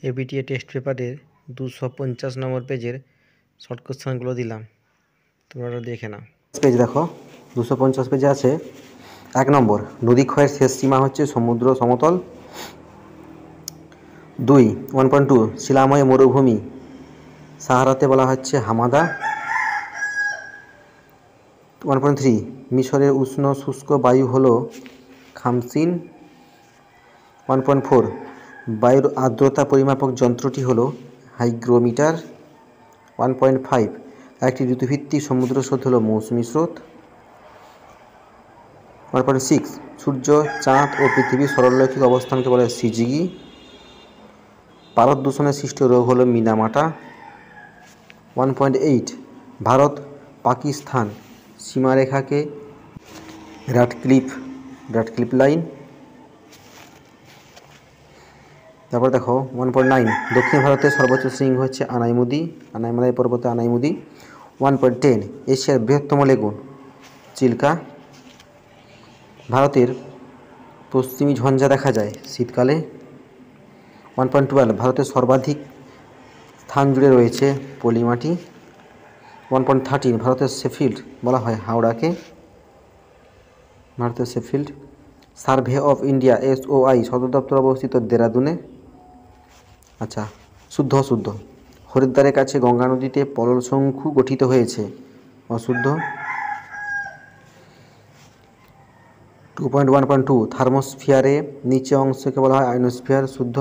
ABTA test পেপারের 250 নম্বর পেজের short কোশ্চেনগুলো দিলাম, তোমরা দেখে নাও। পেজ দেখো 250 পেজে আছে 1 নম্বর, নদী ক্ষয়ের শেষ সীমা হচ্ছে সমুদ্র সমতল। 2 1.2 শিলাময় মরুভূমি সাহারাতে বলা হচ্ছে হামাদা। 1.3 মিশরের উষ্ণ শুষ্ক বায়ু হলো খামসিন। 1.4 বায়ুর আর্দ্রতা পরিমাপক যন্ত্রটি হলো হাইগ্রোমিটার। 1.5 একটি ঋতুভিত্তিক সমুদ্র স্রোত হলো মৌসুমী স্রোত। 1.6 সূর্য, চাঁদ ও পৃথিবীর সরলরৈখিক অবস্থানকে বলে সিজিগি। পারদ দূষণে সৃষ্ট রোগ হলো মিনামাটা। 1.8 ভারত পাকিস্তান সীমারেখাকে রাটক্লিফ লাইন। তারপর দেখো 1.9 দক্ষিণ ভারতের সর্বোচ্চ শৃঙ্গ হচ্ছে আনাইমালাই পর্বতে আনাইমুদি। 1.10 এশিয়ার বৃহত্তম লেগুন চিল্কা। ভারতের পশ্চিমী ঝঞ্ঝা দেখা যায় শীতকালে। 1.12 ভারতের সর্বাধিক স্থান জুড়ে রয়েছে পলিমাটি। 1.13 ভারতের শেফিল্ড বলা হয় হাওড়াকে। ভারতের Sheffield. Survey of India SOI সদর দপ্তর অবস্থিত দেরাদুনে। আচ্ছা, শুদ্ধ অশুদ্ধ। হরিদ্বারের কাছে গঙ্গা নদীতে পলল শঙ্কু গঠিত হয়েছে, অশুদ্ধ। 2.1.2 থার্মোস্ফিয়ারে নিচে অংশকে বলা হয় আয়নোস্ফিয়ার, শুদ্ধ।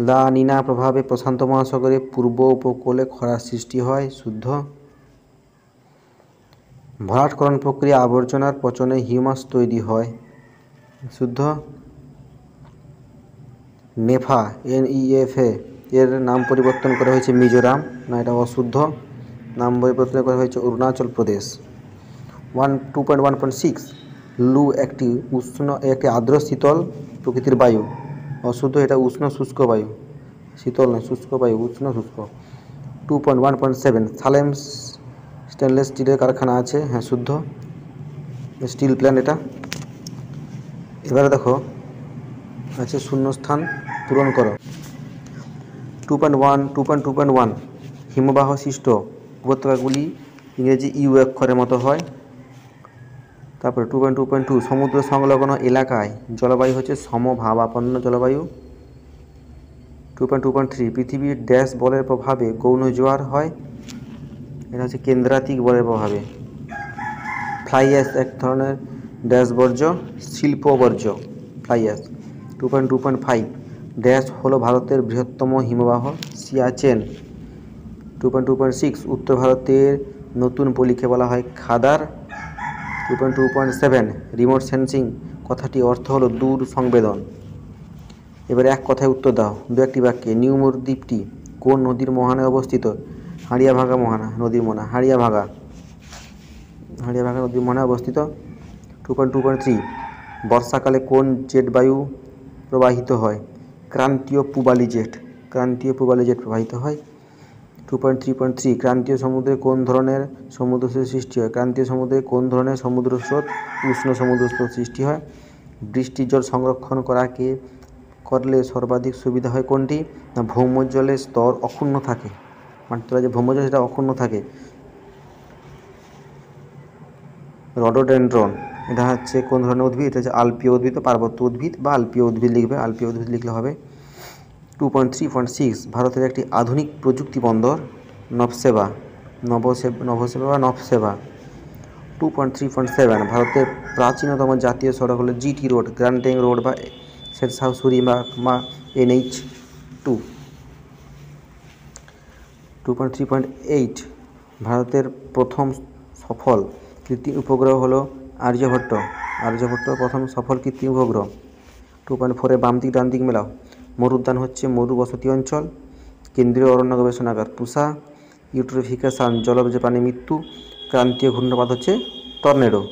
লা নিনা প্রভাবে প্রশান্ত মহাসাগরে পূর্ব উপকূলে খরার সৃষ্টি হয়, শুদ্ধ। ভরাটকরণ প্রক্রিয়া আবর্জনার পচনে হিউমাস তৈরি হয়, শুদ্ধ। নেফা NEFA এর নাম পরিবর্তন করা হয়েছে মিজোরাম, না এটা অশুদ্ধ। নাম পরিবর্তন করা হয়েছে অরুণাচল প্রদেশ। 2.1.6 লু একটি আর্দ্র শীতল প্রকৃতির বায়ু, অশুদ্ধ। এটা উষ্ণ শুষ্ক বায়ু, শীতল নয়, শুষ্ক বায়ু, উষ্ণ শুষ্ক। 2.1.7 সালেম স্টেনলেস স্টিলের কারখানা আছে, হ্যাঁ শুদ্ধ, স্টিল প্ল্যান্ট এটা। এবারে দেখো আছে শূন্যস্থান পূরণ করো। 2.1 হিমবাহ সৃষ্ট উপত্যকাগুলি ইংরেজি ইউ অক্ষরের মতো হয়। তারপরে 2.2 সমুদ্র সংলগ্ন এলাকায় জলবায়ু হচ্ছে সমভাবাপন্ন জলবায়ু। 2.2.3 পৃথিবীর ড্যাশ বলের প্রভাবে গৌণ জোয়ার হয়, এটা হচ্ছে কেন্দ্রাতিক বলের প্রভাবে। ফ্লাই অ্যাশ এক ধরনের ড্যাশ বর্জ্য, শিল্প বর্জ্য ফ্লাই অ্যাশ। 2.2.5 ড্যাশ হলো ভারতের বৃহত্তম হিমবাহ সিয়াচেন। 2.2.6 উত্তর ভারতের নতুন পলিকে বলা হয় খাদার। 2.2.7 রিমোট সেন্সিং কথাটি অর্থ হলো দূর সংবেদন। এবারে এক কথায় উত্তর দাও দু একটি বাক্যে। নিউমোর দ্বীপটি কোন নদীর মোহনায় অবস্থিত? হাড়িয়াভাঙা নদীর মোহনা, হাড়িয়াভাঙা নদীর মোহনায় অবস্থিত। 2.2.3 বর্ষাকালে কোন জেট বায়ু প্রবাহিত হয়? ক্রান্তীয় পূবালি জেট প্রবাহিত হয়। 2.3.3 ক্রান্তীয় সমুদ্রে কোন ধরনের সমুদ্র স্রোত সৃষ্টি হয়? ক্রান্তীয় সমুদ্রে কোন ধরনের সমুদ্র স্রোত? উষ্ণ সমুদ্র স্রোত সৃষ্টি হয়। বৃষ্টির জল সংরক্ষণ করলে সর্বাধিক সুবিধা হয় কোনটি? না ভৌমজলের স্তর অক্ষুণ্ণ থাকে, মানে তোরা যে ভৌমজল সেটা অক্ষুণ্ণ থাকে। রডোডেন্ড্রন এটা হচ্ছে কোন ধরনের উদ্ভিদ? এটা হচ্ছে আলপীয় উদ্ভিদ, পার্বত্য উদ্ভিদ বা আলপীয় উদ্ভিদ লিখবে, আলপীয় উদ্ভিদ লিখলে হবে। 2.3.6 ভারতের একটি আধুনিক প্রযুক্তি বন্দর নভসেবা। 2.3.7 ভারতের প্রাচীনতম জাতীয় সড়ক হলো GT road, grand trunk road বা শেরশাহ সুরি বা NH2। 2.3.8 ভারতের প্রথম সফল কৃত্রিম উপগ্রহ হলো আর্যভট্ট প্রথম সফল কৃত্রিম উপগ্রহ। 2.4 বাম দিক ডান দিক মেলাও। মরুদ্যান হচ্ছে মরু বসতি অঞ্চল। কেন্দ্রীয় অরণ্য গবেষণাগার পুসা। ইউট্রোফিকেশান জলজ প্রাণী মৃত্যু। ক্রান্তীয় ঘূর্ণপাত হচ্ছে টর্নেডো।